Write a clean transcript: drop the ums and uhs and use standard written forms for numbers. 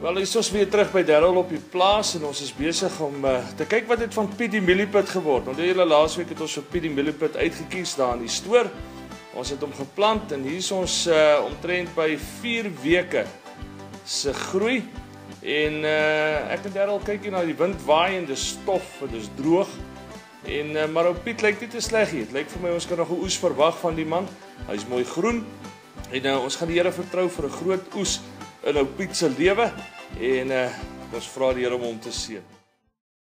Wel, ons is weer terug by Darryl op die plaas en ons is besig om te kyk wat het van Piet die Mieliepit geword. Want julle laasweek het ons vir Piet die Mieliepit uitgekies daar in die stoor. Ons het hom geplant en hier is ons omtrent by 4 weke se groei. En ek en Darryl kyk hier na die wind waai en dis stof en dis droog. En maar ou Piet lyk nie te sleg hier. Dit lyk vir my ons kan nog 'n oes verwag van die man. Hy's mooi groen. En ons gaan die Here vertrou vir 'n groot oes in ou Piet se lewe en ons vra die Here om hom te seën.